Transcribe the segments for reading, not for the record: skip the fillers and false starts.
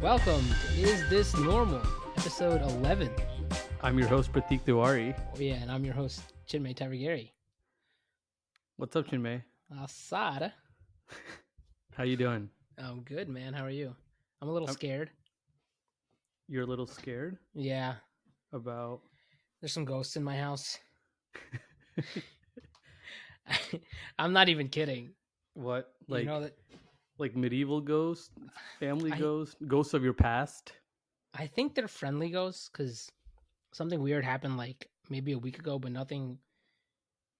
Welcome to Is This Normal? Episode 11. I'm your host, Prateek Tiwari. Oh, yeah, and I'm your host, Chinmay Gary. What's up, Chinmay? Assad. How you doing? I'm good, man. How are you? I'm a little scared. You're a little scared? Yeah. About? There's some ghosts in my house. I'm not even kidding. What? Like, you know that, like medieval ghosts? Family ghosts? Ghosts of your past? I think they're friendly ghosts because something weird happened like maybe a week ago, but nothing...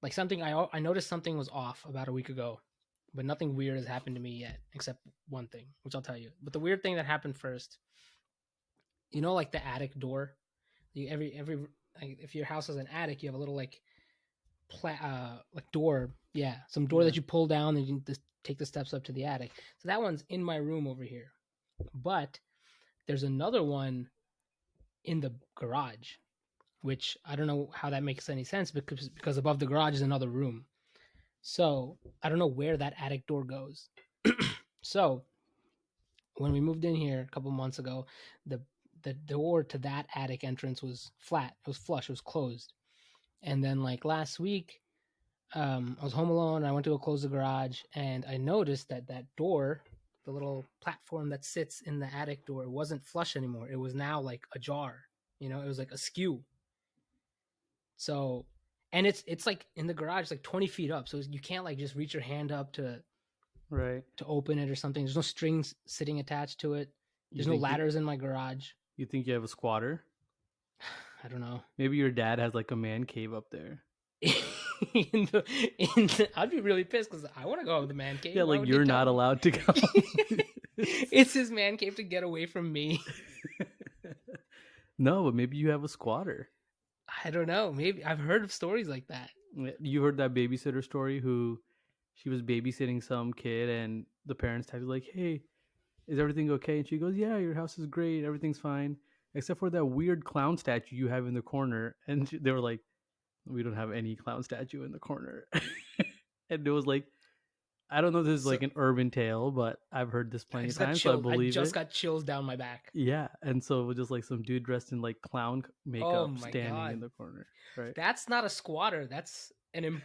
Like something, I noticed something was off about a week ago, but nothing weird has happened to me yet, except one thing, which I'll tell you. But the weird thing that happened first, you know, like the attic door. Like, if your house has an attic, you have a little like door, some door that you pull down and you just take the steps up to the attic. So that one's in my room over here, but there's another one in the garage, which I don't know how that makes any sense because above the garage is another room. So I don't know where that attic door goes. So when we moved in here a couple months ago, the door to that attic entrance was flat. It was flush. It was closed. And then like last week, I was home alone. I went to go close the garage, and I noticed that door, the little platform that sits in the attic door, wasn't flush anymore. It was now like ajar. You know, it was like askew. So, and it's like in the garage, like 20 feet up. So you can't like just reach your hand up to open it or something. There's no strings sitting attached to it. There's no ladders in my garage. You think you have a squatter? I don't know. Maybe your dad has like a man cave up there. I'd be really pissed because I want to go to the man cave. Yeah, like you're not allowed to go. It's his man cave to get away from me. No, but maybe you have a squatter. I don't know. Maybe I've heard of stories like that. You heard that babysitter story who she was babysitting some kid and the parents texted like, "Hey, is everything okay?" And she goes, "Yeah, your house is great. Everything's fine. Except for that weird clown statue you have in the corner." And they were like, "We don't have any clown statue in the corner." And it was like, I don't know if this is like an urban tale, but I've heard this plenty of times, so I believe it. I just got chills down my back. Yeah, and so it was just like some dude dressed in like clown makeup standing in the corner. Right? That's not a squatter. That's an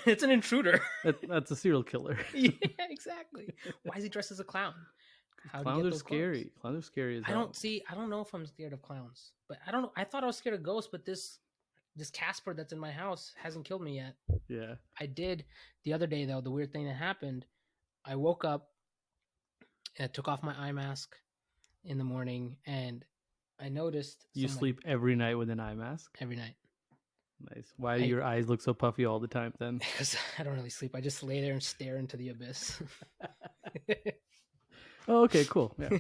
it's an intruder. That's a serial killer. Yeah, exactly. Why is he dressed as a clown? Clowns are scary. Clowns are scary as hell. I don't know if I'm scared of clowns, but I don't know. I thought I was scared of ghosts, but this Casper that's in my house hasn't killed me yet. Yeah. I did the other day though. The weird thing that happened, I woke up and I took off my eye mask in the morning, and I noticed you sleep every night with an eye mask. Every night. Nice. Why do your eyes look so puffy all the time then? Because I don't really sleep. I just lay there and stare into the abyss. Oh, okay, cool. Yeah.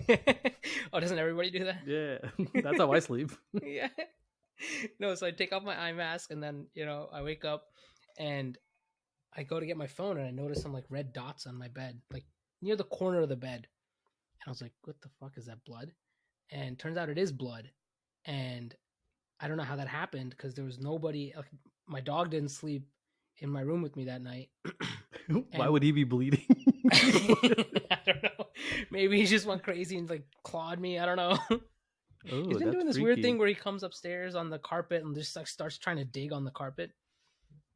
Oh, doesn't everybody do that? Yeah, that's how I sleep. Yeah. No, so I take off my eye mask, and then, you know, I wake up and I go to get my phone, and I notice some like red dots on my bed, like near the corner of the bed. And I was like, what the fuck is that, blood? And turns out it is blood. And I don't know how that happened because there was nobody. Like, my dog didn't sleep in my room with me that night. Why would he be bleeding? I don't know. Maybe he just went crazy and like clawed me. I don't know. Oh, he's been doing this weird thing where he comes upstairs on the carpet and just like starts trying to dig on the carpet.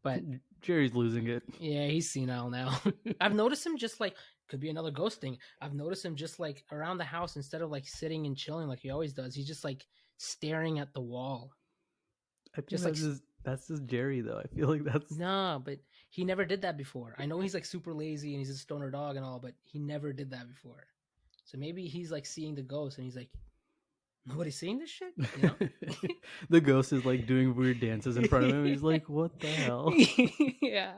But Jerry's losing it. Yeah, he's senile now. I've noticed him just like, could be another ghost thing. I've noticed him just like around the house, instead of like sitting and chilling like he always does, he's just like staring at the wall. I think that's just Jerry though. I feel like that's but he never did that before. I know he's like super lazy and he's a stoner dog and all, but he never did that before. So maybe he's like seeing the ghost and he's like, nobody's seeing this shit? You know? The ghost is like doing weird dances in front of him. He's like, what the hell? Yeah.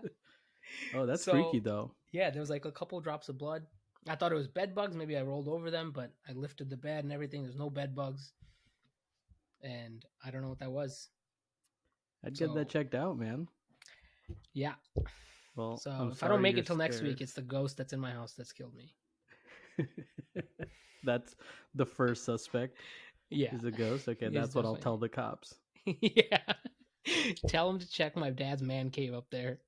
Oh, that's freaky though. Yeah, there was like a couple drops of blood. I thought it was bed bugs. Maybe I rolled over them, but I lifted the bed and everything. There's no bed bugs. And I don't know what that was. I'd get that checked out, man. Yeah. Well, so if I don't make it till next week, it's the ghost that's in my house that's killed me. That's the first suspect. Yeah. Is a ghost? Okay, that's what I'll tell the cops. Yeah. Tell them to check my dad's man cave up there.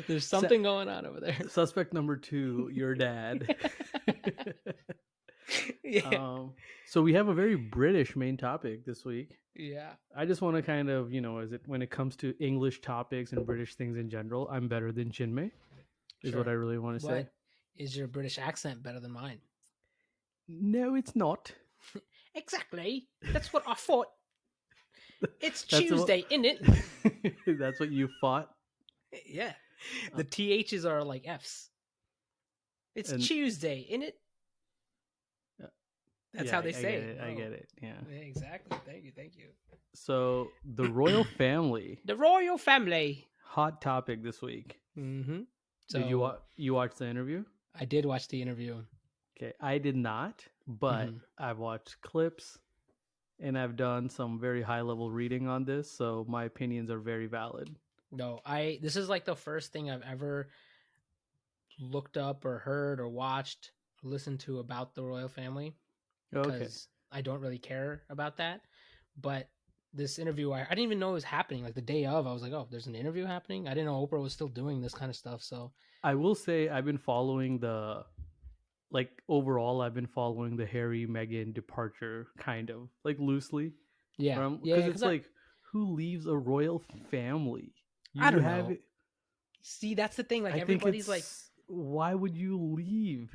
There's something going on over there. Suspect number 2, your dad. Yeah. So we have a very British main topic this week. Yeah. I just want to kind of, as it when it comes to English topics and British things in general, I'm better than Chinmay, is what Sure. I really want to say. But is your British accent better than mine? No, it's not. Exactly. That's what I thought. It's That's what, Tuesday, isn't it? that's what you fought. Yeah. The THs are like Fs. It's And Tuesday, isn't it? That's yeah, how they I say get it. it. I get it. Yeah. Yeah, exactly. Thank you. Thank you. So the royal family, The royal family. hot topic this week. Mm-hmm. So Did you watch the interview? I did watch the interview. Okay, I did not, but Mhm. I've watched clips and I've done some very high level reading on this, so my opinions are very valid. No, this is like the first thing I've ever looked up or heard or watched or listened to about the royal family Okay. because I don't really care about that. But this interview, I didn't even know it was happening. Like the day of, I was like, oh, there's an interview happening. I didn't know Oprah was still doing this kind of stuff. So I will say I've been following overall I've been following the Harry Meghan departure kind of like loosely yeah, from yeah, because because it's like who leaves a royal family? I You don't have know. it. See, that's the thing. Like I think everybody's it's like, why would you leave?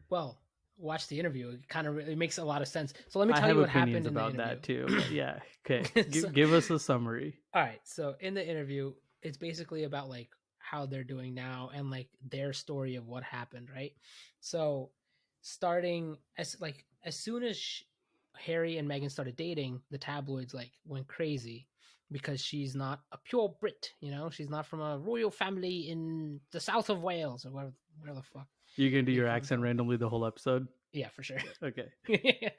well, watch the interview. It kind of it makes a lot of sense. So let me I tell have you what opinions happened in the about interview. that too. But yeah, okay. So, Give us a summary. all right. So in the interview, it's basically about like how they're doing now and like their story of what happened, right? So starting as soon as Harry and Meghan started dating, the tabloids like went crazy because she's not a pure Brit, she's not from a royal family in the south of Wales or where the fuck You can do they your come accent from. randomly the whole episode. Yeah, for sure. Okay.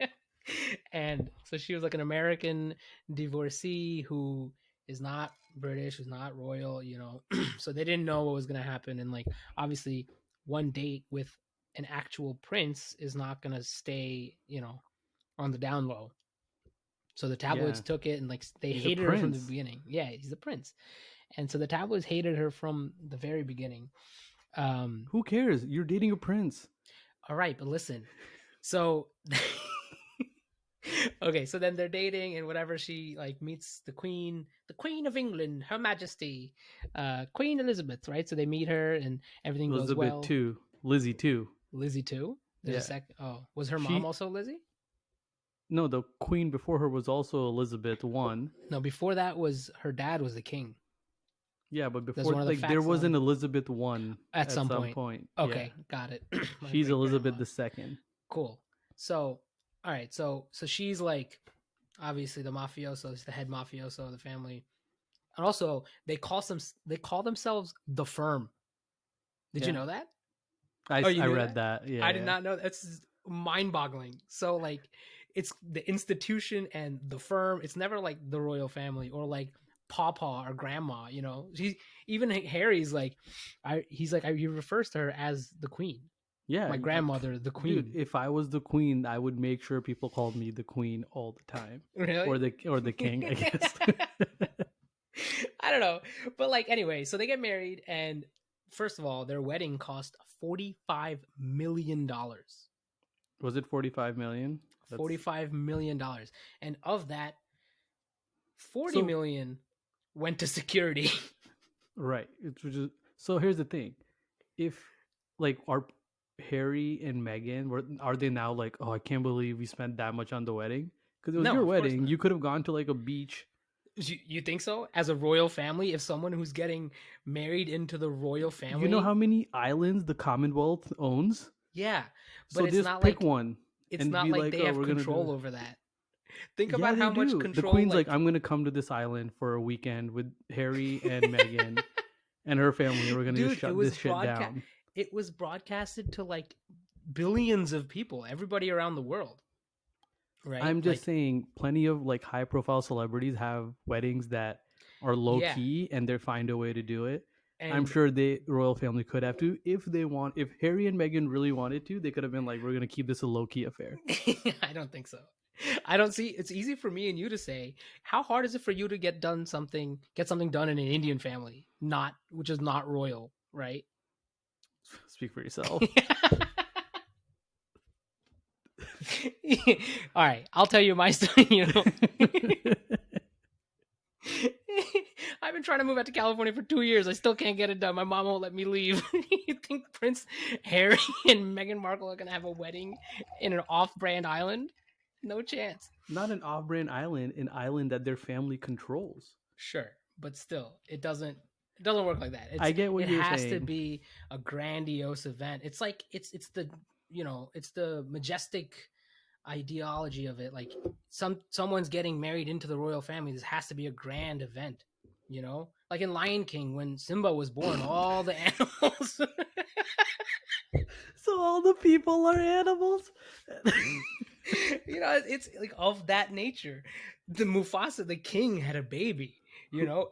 And so she was like an American divorcee who is not British, who's not royal. So they didn't know what was going to happen. And like, obviously, one date with an actual prince is not going to stay, on the down low. So the tabloids Yeah. took it and like they He's a hated her from the prince. beginning. Yeah, he's the prince. And so the tabloids hated her from the very beginning. Who cares? You're dating a prince. All right, but listen. So okay, so then they're dating and whatever, she like meets the queen of England, Her Majesty, Queen Elizabeth, right? So they meet her and everything goes Elizabeth well. too. Lizzie too. Lizzie too. There's a Yeah. sec. Oh, was her mom She also Lizzie? No, the queen before her was also Elizabeth one. No, before that was her dad was the king. Yeah, but That's before one of the like there facts was on an Elizabeth one at at some some point. point. Yeah. Okay, got it. My She's great Elizabeth grandma. the second. Cool. So, all right. So she's like obviously the mafioso, is the head mafioso of the family. And also they call themselves the Firm. Did you know that? Oh, you I knew read that? that. Yeah. I did not know. That's mind-boggling. So like, it's the institution and the firm. It's never like the royal family or like Papa or Grandma. She's even Harry's like, he refers to her as the Queen. Yeah. My grandmother, the Dude, Queen. if I was the queen, I would make sure people called me the queen all the time. Really? Or the king, I guess. I don't know, but like anyway, so they get married, and first of all, their wedding cost $45 million. Was it 45 million? $45 million, and of that, 40 So million went to security. right. So here's the thing. If like are Harry and Meghan are they now like, oh, I can't believe we spent that much on the wedding? Because it was No, your of course wedding. not. You could have gone to like a beach. You think so? As a royal family, if someone who's getting married into the royal family, You know how many islands the Commonwealth owns? yeah, but So it's just not pick like one and be like, they oh, have we're gonna control do. over that. Think Yeah, about they how much do. The control queen's like, like I'm gonna come to this island for a weekend with Harry and Meghan and her family. We're gonna just dude, shut this shit down. it was broadcasted to like billions of people, everybody around the world, right? I'm just Like, saying, plenty of like high profile celebrities have weddings that are low yeah, key and they find a way to do it. I'm and sure the royal family could have to if they want. If Harry and Meghan really wanted to, they could have been like, "We're gonna keep this a low key affair." I don't think so. I don't see. It's easy for me and you to say. How hard is it for you to get something done in an Indian family, which is not royal, right? Speak for yourself. All right, I'll tell you my story. I've been trying to move out to California for 2 years. I still can't get it done. My mom won't let me leave. You think Prince Harry and Meghan Markle are gonna have a wedding in an off-brand island? No chance. Not an off-brand island, an island that their family controls. Sure, but still, it doesn't work like that. I get what It you're has to saying. be a grandiose event. It's like it's the it's the majestic ideology of it. Like someone's getting married into the royal family. This has to be a grand event. Like in Lion King when Simba was born, all the animals. So all the people are animals. It's like of that nature. The Mufasa, the king, had a baby.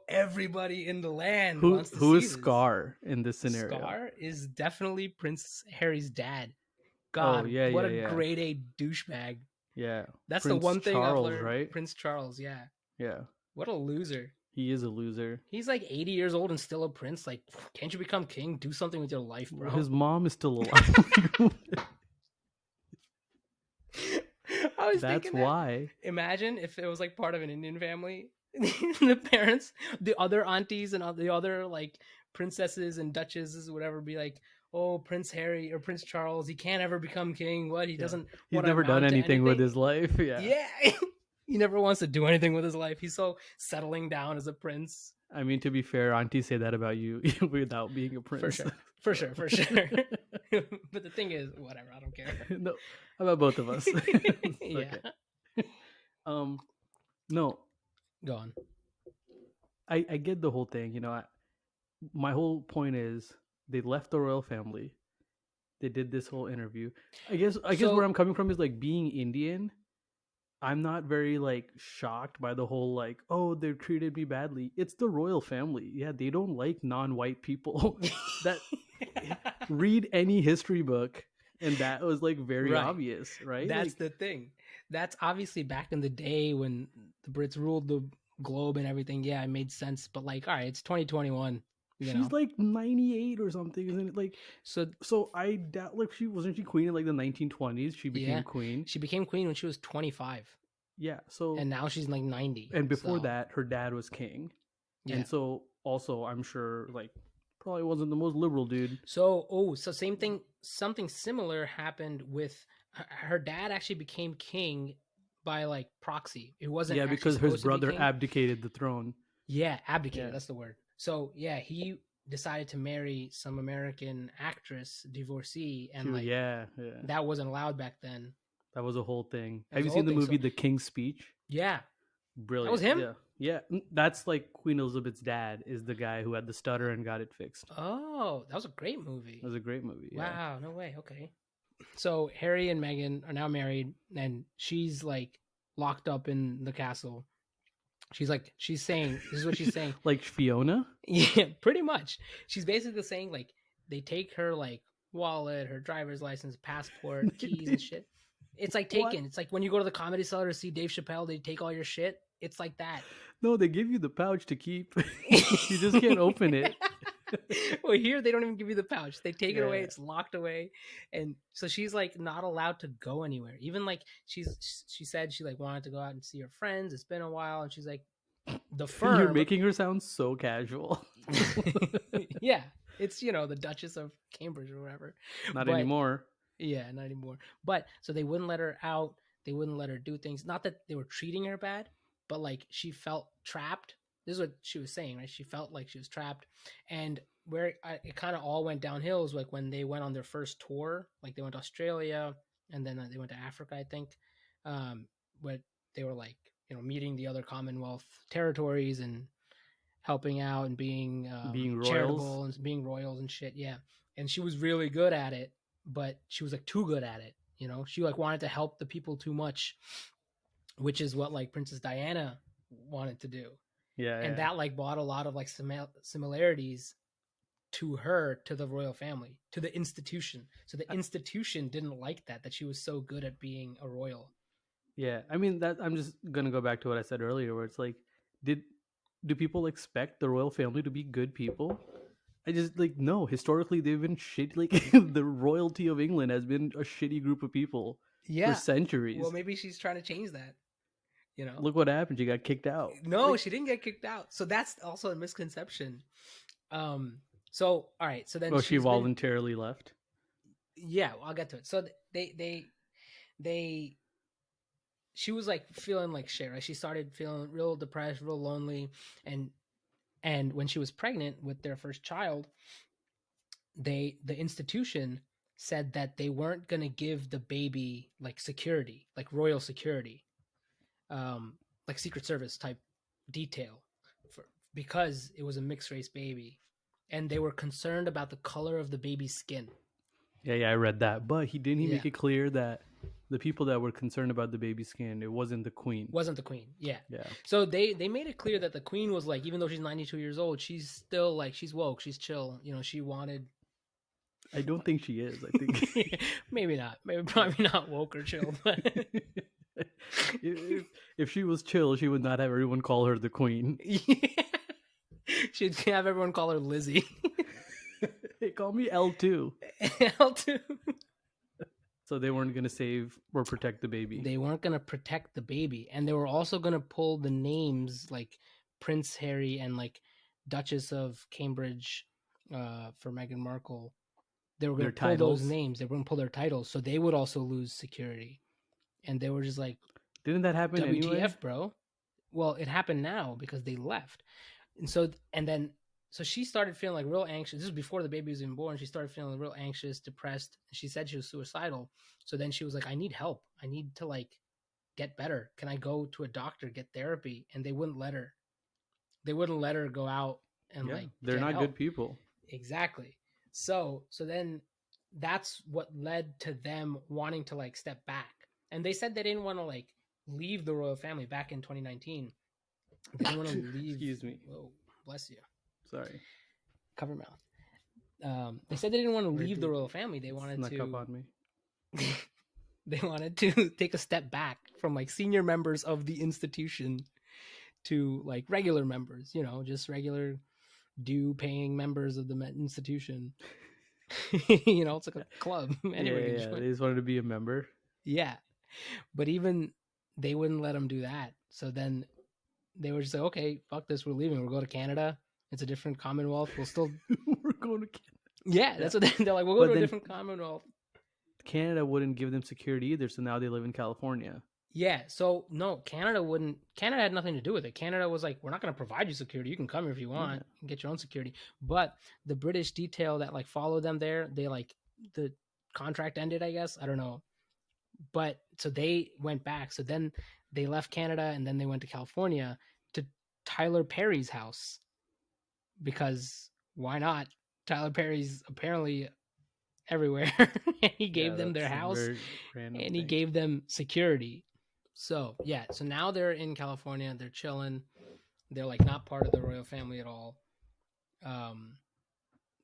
Everybody in the land who wants to who see is this. Scar in this scenario? Scar is definitely Prince Harry's dad. Oh God, yeah, what yeah, a yeah, grade A douchebag. yeah. That's the Prince one thing I've Charles, learned. right? Prince Charles, yeah. Yeah, What a loser. he is a loser. He's like 80 years old and still a prince. Like, can't you become king? Do something with your life, Well, bro. his mom is still alive. I was That's thinking that. why. Imagine if it was like part of an Indian family. The parents, the other aunties, and the other like princesses and duchesses, whatever, be like, "Oh, Prince Harry or Prince Charles, he can't ever become king. What? He Yeah, doesn't he's want to never done amount to anything with anything." his life. Yeah, Yeah, he never wants to do anything with his life. He's so settling down as a prince. I mean, to be fair, aunties say that about you without being a For prince. sure, for So. sure, for sure. But the thing is, whatever. I don't care. No, about both of us. It's Yeah, okay. Um, no, go on. I get the whole thing. My whole point is they left the royal family. They did this whole interview. I guess where So I'm coming from is like being Indian. I'm not very like shocked by the whole like, oh, they treated me badly. It's the royal family. Yeah, they don't like non-white people. That read any history book and that was like very right. obvious, right? That's Like the thing. That's obviously back in the day when the Brits ruled the globe and everything. Yeah, it made sense. But like, all right, it's 2021. she's like 98 or something, isn't it? Like So so I doubt like she wasn't she queen in like the 1920s. She yeah, became queen. she became queen when she was 25, Yeah, so and now she's like 90. and before So that her dad was king. yeah. And so also I'm sure like probably wasn't the most liberal dude. So same thing. Something similar happened with her dad. Actually became king by like proxy. It wasn't Yeah, actually because his supposed to be brother king. abdicated the throne. Yeah, abdicated. Yeah. That's the word. So yeah, he decided to marry some American actress divorcee, and like Yeah, yeah. that wasn't allowed back then. That was a whole thing. That Have was you the whole seen the thing. movie So The King's Speech? yeah, that was Brilliant. him. Yeah. Yeah. That's like Queen Elizabeth's dad is the guy who had the stutter and got it fixed. Oh, that was a great It movie. was a great movie. Yeah. Wow, no way. Okay. So Harry and Meghan are now married, and she's like locked up in the castle. She's saying, this is what she's saying. Like Fiona? Yeah, pretty much. She's basically saying like they take her like wallet, her driver's license, passport, keys and shit. It's like What? taken. It's like when you go to the Comedy Cellar to see Dave Chappelle, they take all your shit. It's like that. No, they give you the pouch to keep. You just can't open it. Well, here they don't even give you the pouch. They take it away. Yeah. It's locked away, and so she's like not allowed to go anywhere. Even like she said she like wanted to go out and see her friends. It's been a while, and she's like the You're firm. making her sound so casual. Yeah, it's the Duchess of Cambridge or whatever. Not But anymore. yeah, not anymore. But so they wouldn't let her out. They wouldn't let her do things. Not that they were treating her bad, but like she felt trapped. This is what she was saying, right? She felt like she was trapped. And where it kind of all went downhill was like when they went on their first tour. Like they went to Australia and then they went to Africa, I think. Where they were like meeting the other Commonwealth territories and helping out and being Being charitable royals. and being royals and shit. Yeah, and she was really good at it, but she was like too good at it. She like wanted to help the people too much, which is what like Princess Diana wanted to do, Yeah, and yeah. that like brought a lot of like similarities to her, to the royal family, to the institution. So the institution didn't like that she was so good at being a royal. Yeah, I mean that I'm just gonna go back to what I said earlier, where it's like, did do people expect the royal family to be good people? I just like no. Historically, they've been shit. Like the royalty of England has been a shitty group of people. Yeah. centuries. Well, maybe she's trying to change that. You know. Look what happened. She got kicked out. No, she didn't get kicked out. So that's also a misconception. So all right. So then Well, she she's been. voluntarily left. Yeah, well, I'll get to it. So they she was like feeling like shit, right? She started feeling real depressed, real lonely, and when she was pregnant with their first child, the institution said that they weren't going to give the baby like security, like royal security, like Secret Service type detail, for, because it was a mixed race baby, and they were concerned about the color of the baby's skin. Yeah, I read that. But he Yeah. make it clear that the people that were concerned about the baby's skin, it wasn't the queen. Wasn't the queen. Yeah. Yeah. So they made it clear that the queen was like, even though she's 92 years old, she's still like, she's woke, she's chill. You know, she wanted. I don't think she is. I think maybe not. Maybe probably not woke or chill. But if she was chill, she would not have everyone call her the queen. yeah. She'd have everyone call her Lizzie. Hey, call me L2. L2. So they weren't going to save or protect the baby. They weren't going to protect the baby. And they were also going to pull the names like Prince Harry and like Duchess of Cambridge for Meghan Markle. They were going to pull those names. They were going to pull their titles. So they would also lose security. And they were just like, didn't that happen WTF, anyway? bro? Well, it happened now because they left. And so she started feeling like real anxious. This was before the baby was even born. She started feeling real anxious, depressed. She said she was suicidal. So then she was like, I need help. I need to like get better. Can I go to a doctor, get therapy? And they wouldn't let her. They wouldn't let her go out and like they're not good people. Exactly. So then that's what led to them wanting to like step back. And they said they didn't want to like leave the royal family back in 2019. They didn't want to leave. Excuse me. Whoa, bless you. Sorry. Cover mouth. They said they didn't want to leave the royal family. They wanted Snuck to. Up on me. They wanted to take a step back from like senior members of the institution to like regular members. You know, just regular due-paying members of the institution. You know, it's like a club. Anyway, yeah. They just wanted to be a member. Yeah, but even they wouldn't let them do that. So then they were just like, okay, fuck this, we're leaving. We'll go to Canada. It's a different Commonwealth. We'll still we're going to Canada. Yeah, that's what they're like. We'll go to a different Commonwealth. Canada wouldn't give them security either, so now they live in California. Yeah, so no, Canada wouldn't. Canada had nothing to do with it. Canada was like, we're not going to provide you security. You can come here if you want and get your own security. But the British detail that like followed them there, they like the contract ended, I guess. I don't know. But so they went back. So then they left Canada and then they went to California to Tyler Perry's house. Because why not? Tyler Perry's apparently everywhere. And he gave them their house and he gave them security. So yeah, so now they're in California, they're chilling, they're like not part of the royal family at all.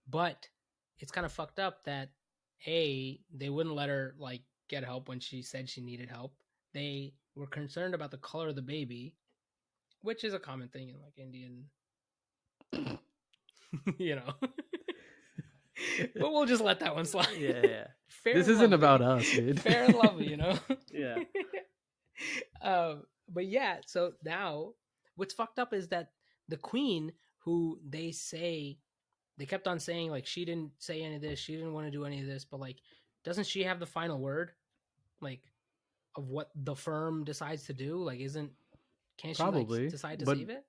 But it's kind of fucked up that they wouldn't let her like get help when she said she needed help. They were concerned about the color of the baby, which is a common thing in like Indian you know. But we'll just let that one slide. Yeah. This isn't about us, dude. Fair and lovely, you know. Yeah. But yeah, so now what's fucked up is that the queen, who they kept on saying like she didn't say any of this, she didn't want to do any of this, but like, doesn't she have the final word, like, of what the firm decides to do? Like, can't she like decide to save it?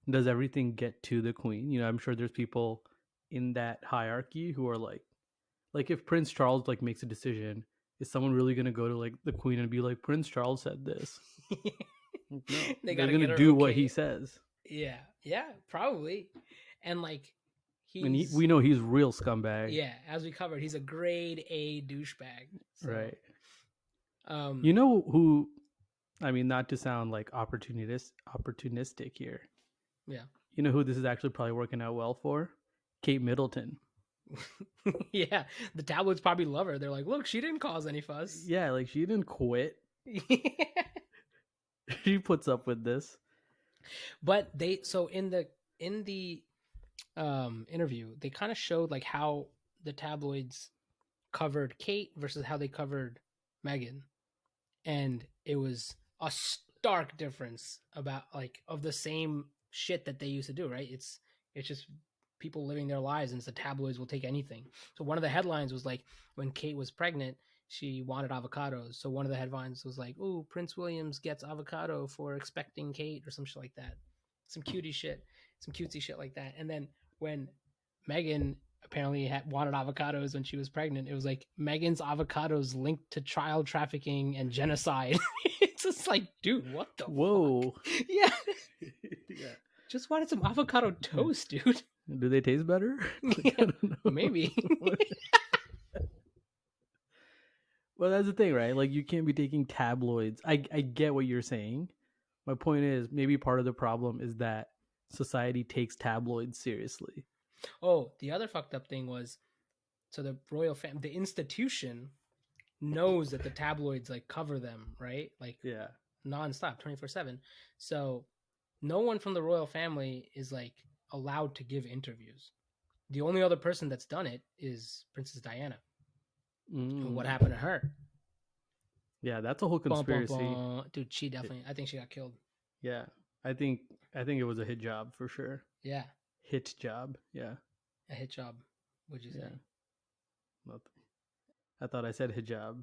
Does everything get to the queen? You know, I'm sure there's people in that hierarchy who are like if Prince Charles like makes a decision, is someone really gonna go to like the queen and be like, Prince Charles said this? No, they're gonna do what he says. Yeah, probably. And like we know he's real scumbag. Yeah, as we covered, he's a grade A douchebag. So. Right. You know who? I mean, not to sound like opportunistic here. Yeah. You know who this is actually probably working out well for? Kate Middleton. Yeah, the tabloids probably love her. They're like, look, she didn't cause any fuss. Yeah, like she didn't quit. She puts up with this. But in the interview, they kind of showed like how the tabloids covered Kate versus how they covered Meghan. and it was a stark difference about like of the same shit that they used to do, right? It's just people living their lives, and the tabloids will take anything. So one of the headlines was like, when Kate was pregnant, she wanted avocados. So one of the headlines was like, "Ooh, Prince Williams gets avocado for expecting Kate," or some shit like that. Some cutie shit, some cutesy shit like that. And then when Meghan apparently wanted avocados when she was pregnant, it was like Meghan's avocados linked to child trafficking and genocide. It's just like, dude, what the Whoa. fuck? Yeah. Yeah. Just wanted some avocado toast, dude. Do they taste better? Like, I Yeah, don't know. maybe. Well, that's the thing, right? Like, you can't be taking tabloids. I get what you're saying. My point is, maybe part of the problem is that society takes tabloids seriously. Oh, the other fucked up thing was, so the royal family, the institution knows that the tabloids like cover them, right? Like Yeah. nonstop, 24/7. So no one from the royal family is like allowed to give interviews. The only other person that's done it is Princess Diana. And what happened to her? Yeah, that's a whole Bum, bum, conspiracy. bum. Dude, she definitely, I think she got killed. Yeah. I think it was a hit job for sure. Yeah, Hit job. Yeah. a hit job. What'd you say? Yeah. Nothing. I thought I said hijab.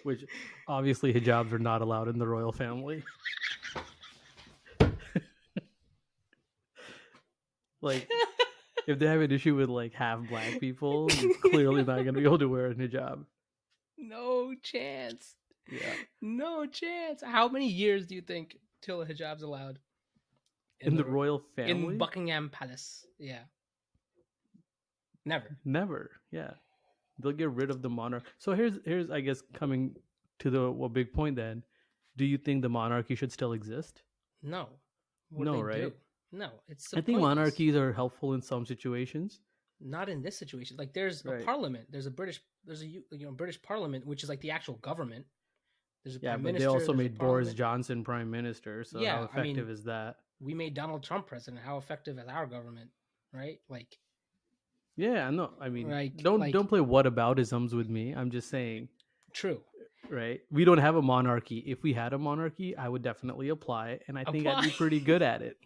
Which obviously hijabs are not allowed in the royal family. Like, if they have an issue with like half black people, you're clearly not going to be able to wear a hijab. No chance. Yeah. No chance. How many years do you think till a hijab's allowed? In the royal family? In Buckingham Palace. Yeah. Never. Never. Yeah. They'll get rid of the monarch. So here's I guess coming to the big point then. Do you think the monarchy should still exist? No. What No, do they right? do? No, it's I think pointless. monarchies are helpful in some situations. Not in this situation. Like there's a Right. parliament. There's a British parliament, which is like the actual government. There's a Yeah, prime but minister. they also there's a made Boris parliament. Johnson prime minister. So Yeah, how I mean- effective is that? We made Donald Trump president. How effective is our government? Right? Like Yeah, no, I mean, Like- don't like- play whataboutisms with me. I'm just saying, true. right? We don't have a monarchy. If we had a monarchy, I would definitely apply, and I think I'd be Apply. pretty good at it.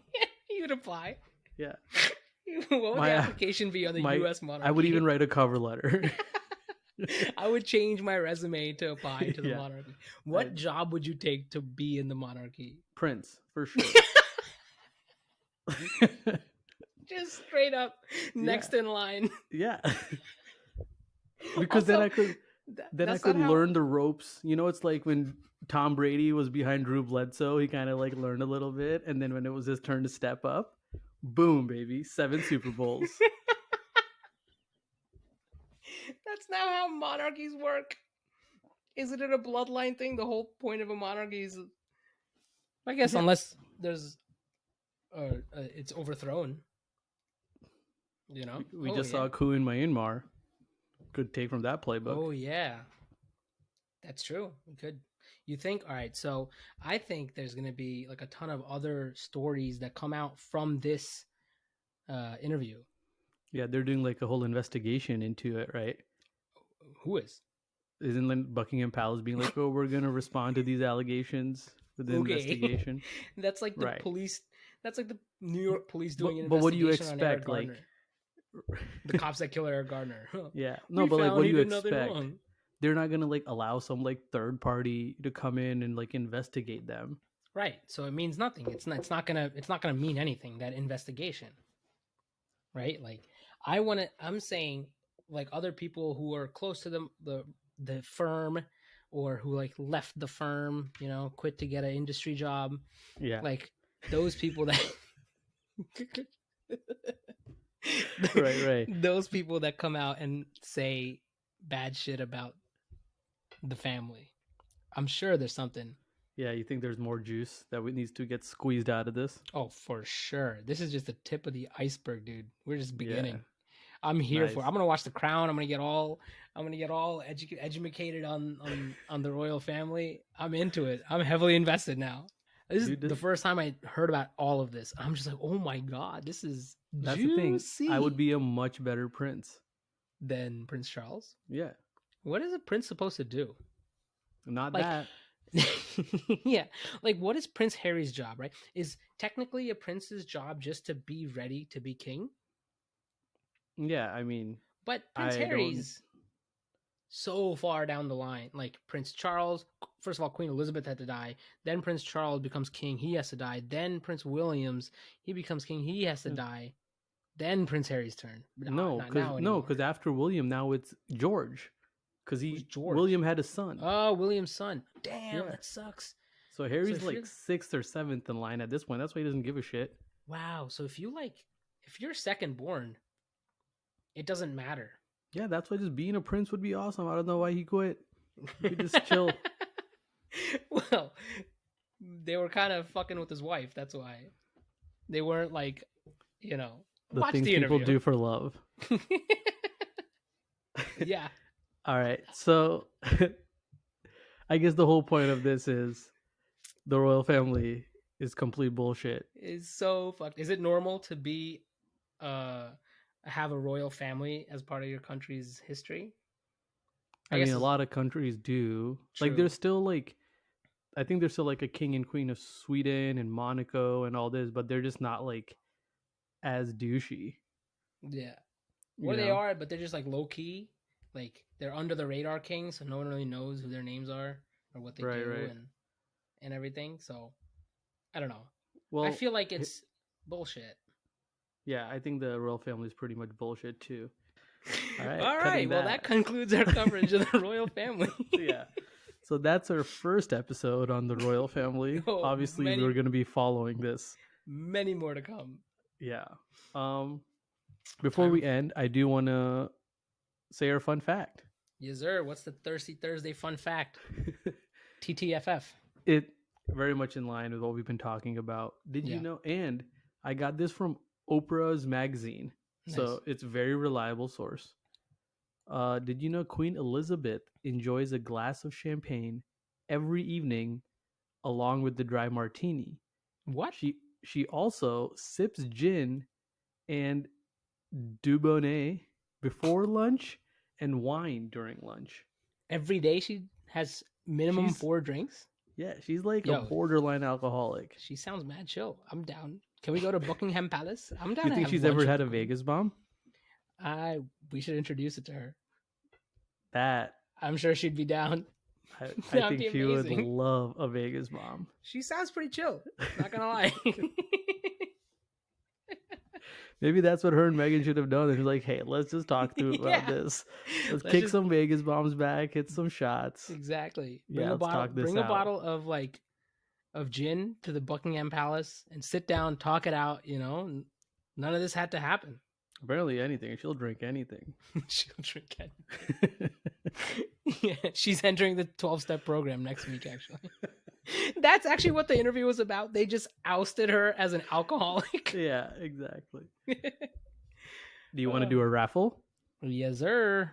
You'd apply. Yeah, What would My- the application be on the U.S. monarchy? I would even write a cover letter. I would change my resume to apply to the Yeah. monarchy. What I'd- job would you take to be in the monarchy? Prince, for sure. Just straight up, next in line. Yeah, because then Also, I could that's not how- learn the ropes. You know, it's like when Tom Brady was behind Drew Bledsoe, he kind of like learned a little bit, and then when it was his turn to step up, boom, baby, 7 Super Bowls. That's not how monarchies work. Isn't it a bloodline thing? The whole point of a monarchy is, I guess, Yeah. unless there's, it's overthrown. You know, We Oh, just yeah. saw a coup in Myanmar. Could take from that playbook. Oh yeah, that's true. We could. You think? All right. So I think there's going to be like a ton of other stories that come out from this interview. Yeah, they're doing like a whole investigation into it, right? Who is? Isn't like Buckingham Palace being like, "Oh, we're gonna respond to these allegations with the Okay. investigation"? That's like the Right. police. That's like the New York police doing an But what do you investigation on Eric expect? Like, Garner. The cops that kill Eric Gardner. yeah, no, We but like, found what do he you did nothing expect? wrong. They're not gonna like allow some like third party to come in and like investigate them. Right. So it means nothing. It's not gonna mean anything, that investigation. Right? Like I'm saying like other people who are close to the firm, or who like left the firm, you know, quit to get an industry job. Yeah, Like those people that right. Those people that come out and say bad shit about the family. I'm sure there's something. Yeah, you think there's more juice that needs to get squeezed out of this? Oh, for sure. This is just the tip of the iceberg, dude. We're just beginning. Yeah. I'm here Nice. for it. I'm gonna watch The Crown. I'm gonna get all educated on the royal family. I'm into it. I'm heavily invested now. This is Dude, the first time I heard about all of this. I'm just like, oh my god, this is That's juicy. the thing. I would be a much better prince. Than Prince Charles. Yeah. What is a prince supposed to do? Not Like, that. yeah, like what is Prince Harry's job? Right? Is technically a prince's job just to be ready to be king? Yeah, I mean, But Prince I don't. Harry's so far down the line. Like Prince Charles, first of all, Queen Elizabeth had to die. Then Prince Charles becomes king. He has to die. Then Prince Williams, he becomes king. He has to die. Then Prince Harry's turn. But not now anymore. Because after William, now it's George. Because Who's George? William had a son. Oh, William's son. Damn, Yeah. that sucks. So Harry's So if like you're- 6th or 7th in line at this point. That's why he doesn't give a shit. Wow. So if you're second born, it doesn't matter. Yeah, that's why just being a prince would be awesome. I don't know why he quit. He could just chill. Well, they were kind of fucking with his wife. That's why. They weren't like, The watch things the people interview. do for love. Yeah. All right. So I guess the whole point of this is the royal family is complete bullshit. Is so fucked. Is it normal to be have a royal family as part of your country's history? I mean, a lot of countries do. True. Like, there's still like, I think there's still like a king and queen of Sweden and Monaco and all this, but they're just not like as douchey. Yeah. you Or they know? are, but they're just like low key. Like they're under the radar king, so no one really knows who their names are or what they Right, do right. and everything. So I don't know. Well, I feel like it's bullshit. yeah, I think the royal family is pretty much bullshit too. All right. All cutting right. Well, that concludes our coverage of the royal family. Yeah. So that's our first episode on the royal family. Oh, Obviously, many- we're going to be following this. Many more to come. Yeah. Before we end, I do want to say our fun fact. Yes, sir. What's the Thirsty Thursday fun fact? TTFF. It very much in line with what we've been talking about. Did you Yeah. know? And I got this from Oprah's magazine, so Nice. it's a very reliable source. Did you know Queen Elizabeth enjoys a glass of champagne every evening, along with the dry martini? What? She also sips gin and Dubonnet before lunch and wine during lunch. Every day she has minimum She's- 4 drinks? Yeah, she's like Yo. a borderline alcoholic. She sounds mad chill. I'm down. Can we go to Buckingham Palace? I'm down. You to think have she's lunch ever with had the a queen. Vegas bomb? We should introduce it to her. That I'm sure she'd be down. I That'd think be she would amazing. love a Vegas bomb. She sounds pretty chill. Not gonna lie. Maybe that's what her and Megan should have done. They're like, hey, let's just talk through about Yeah. this. Let's Let's kick just- some Vegas bombs back, hit some shots. Exactly. Yeah, let's talk this Bring a out. bottle of gin to the Buckingham Palace and sit down, talk it out. None of this had to happen. Apparently anything. She'll drink anything. She'll drink it. Yeah, she's entering the 12-step program next week. Actually, that's actually what the interview was about. They just ousted her as an alcoholic. Yeah, exactly. Do you want to do a raffle? Yes, sir.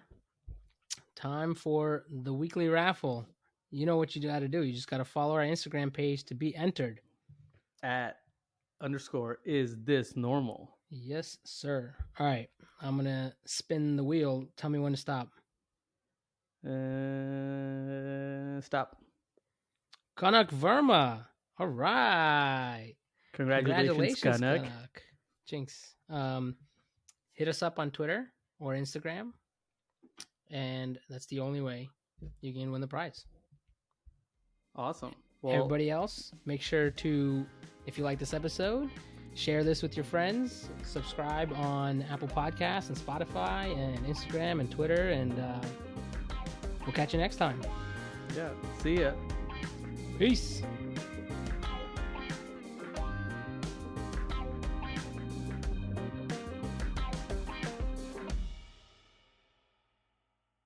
Time for the weekly raffle. You know what you got to do. You just got to follow our Instagram page to be entered. At _is this normal? Yes, sir. All right. I'm going to spin the wheel. Tell me when to stop. Stop. Kanak Verma. All right. Congratulations, Kanak. Jinx. Hit us up on Twitter or Instagram. And that's the only way you can win the prize. Awesome. Well, Everybody else, make sure to, if you like this episode, share this with your friends. Subscribe on Apple Podcasts and Spotify and Instagram and Twitter. And we'll catch you next time. yeah. See ya. Peace.